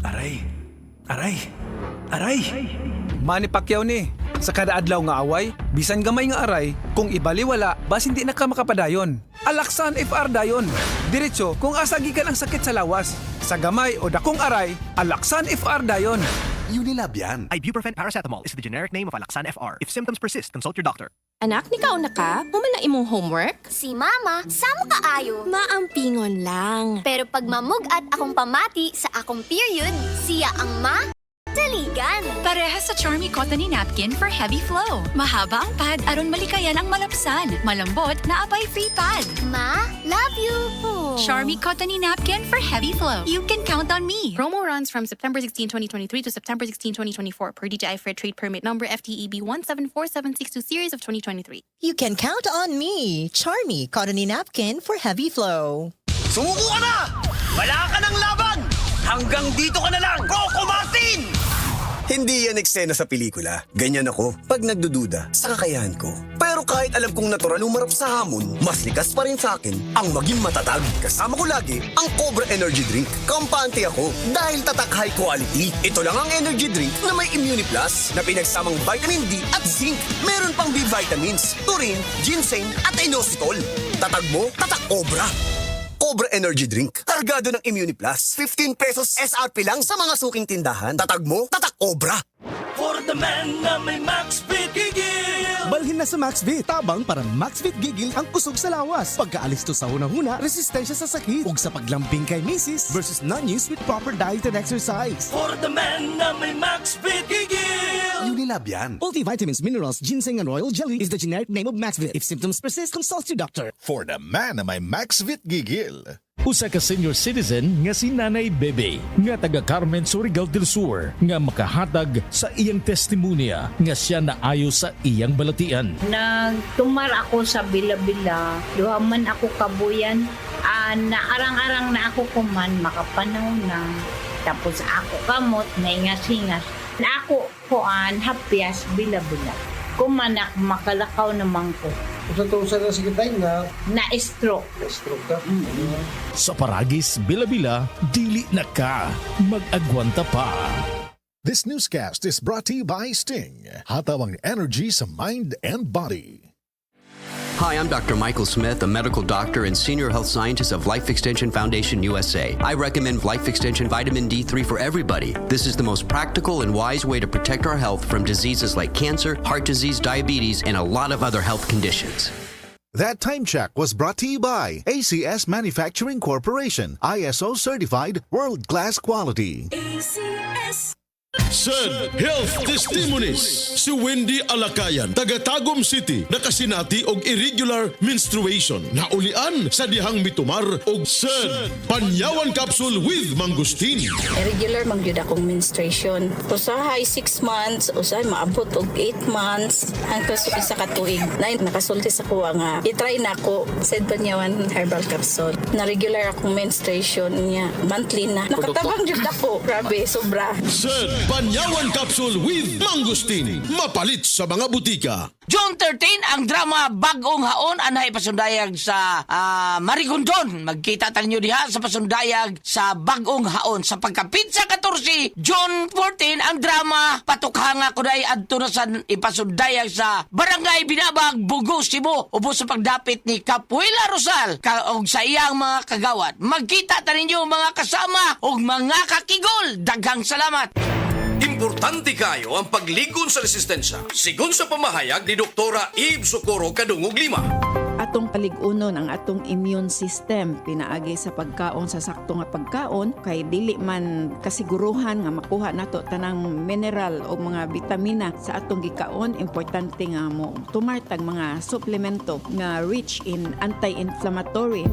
Aray! Aray! Aray! Manny Pacquiao ni. Sa kada adlaw nga away, bisan gamay nga aray, kung ibaliwala, bas hindi na ka makapadayon. Alaksan FR dayon. Diretso, kung asagi ka ng sakit sa lawas. Sa gamay o dakong aray, Alaksan FR dayon. Unilab yan. Ibuprofen paracetamol is the generic name of Alaxan FR. If symptoms persist, consult your doctor. Anak, ni kauna ka? Mumala imong homework? Si Mama, samo kaayo. Maampingon lang. Pero pag mamug at akong pamati sa akong period, siya ang daligan. Parehas sa Charmy Cottony Napkin for heavy flow. Mahaba ang pad aron malikayan ang malapsan. Malambot na apay free pad. Ma, love you. Charmy Cottony Napkin for heavy flow. You can count on me. Promo runs from September 16, 2023 to September 16, 2024 per DJI Fair Trade Permit number FTEB 174762 series of 2023. You can count on me, Charmy Cottony Napkin for heavy flow. Sumuko ka na! Wala ka ng laban! Hanggang dito ka na lang, Coco Martin! Hindi yan eksena sa pelikula. Ganyan ako pag nagdududa sa kakayahan ko. Pero kahit alam kong natural umarap sa hamon, mas likas pa rin sa akin ang maging matatag. Kasama ko lagi ang Cobra Energy Drink. Kampante ako dahil tatak high quality. Ito lang ang energy drink na may Immune Plus na pinagsamang vitamin D at zinc. Meron pang B vitamins, taurine, ginseng at inositol. Tatag mo, tatak Cobra. Cobra Energy Drink. Kargado ng Immune Plus. 15 pesos SRP lang sa mga suking tindahan. Tatag mo, tatak Cobra. For the man na may Max Fit Gigil! Balhin na sa MaxVit. Tabang parang MaxVit Gigil ang kusog sa lawas. Pagkaalis to sa hunang-huna, resistensya sa sakit. Ug sa paglambing kay misis versus non-use with proper diet and exercise. For the man na may Max Fit Gigil! Unilab yan. Multivitamins, minerals, ginseng, and royal jelly is the generic name of MaxVit. If symptoms persist, consult your doctor. For the man na may MaxVit Gigil. Usa ka senior citizen nga si Nanay Bebe nga taga Carmen Surigao del Sur nga makahatag sa iyang testimonya nga siya naayo sa iyang balatian. Nagtumar ako sa bila-bila, duha man ako kabuyan, naarang-arang na ako kuman makapanaw na. Tapos ako kamot na ingas-ingas. Na ako kuan hapyas bila-bila. Kumanak makalakaw naman ko. Sa na sige tayo na na-stroke. Na-stroke ka? Sa Paragis, bila-bila, dili na ka. Mag-agwanta pa. This newscast is brought to you by Sting. Hatawang energy sa mind and body. Hi, I'm Dr. Michael Smith, a medical doctor and senior health scientist of Life Extension Foundation USA. I recommend Life Extension Vitamin D3 for everybody. This is the most practical and wise way to protect our health from diseases like cancer, heart disease, diabetes, and a lot of other health conditions. That time check was brought to you by ACS Manufacturing Corporation, ISO certified world-class quality. ACS. Said Health Testimonies. Si Wendy Alakayan, taga Tagum City, nakasinati og irregular menstruation. Naulian sa dihang mitumar og said Panyawan Capsule with Mangustin. Irregular magyud akong menstruation. Usahay 6 months, usahay maabot og 8 months, hangtod sa isa ka tuig. Nakasulti sa kuwa nga i-try na ako said Panyawan Herbal Capsule. Na regular akong menstruation niya, monthly na. Nakatabang jud ako. Grabe, sobra. Said Panyawan Capsule with Mangustin. Mapalit sa mga butika. June 13, ang drama Bagong Haon anay pasundayag sa Marigondon. Magkita tayo diha sa pasundayag sa Bagong Haon. Sa pagkapit sa 14, June 14, ang drama Patukhanga Kuday adto na sa ipasundayag sa Barangay Binabag, Bugo, Cebu. Ubos sa pagdapit ni Capuela Rosal og sa iyang mga kagawad. Magkita tayo mga kasama og mga kakigol. Daghang salamat. Importante kayo ang pagligon sa resistensya. Sigon sa pamahayag ni Doktora Eve Socorro Kadungog Lima. Atong paligunon ang atong immune system pinaagi sa pagkaon sa sakto nga pagkaon kay dili man kasiguruhan nga makuha nato tanang mineral o mga bitamina sa atong gikaon. Importante nga mo tumartag mga suplemento nga rich in anti-inflammatory.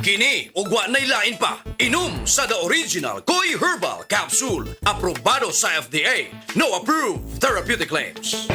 Kini ug wa nay lain pa. Inom sa the original Koi Herbal Capsule. Aprobado sa FDA. No approved therapeutic claims.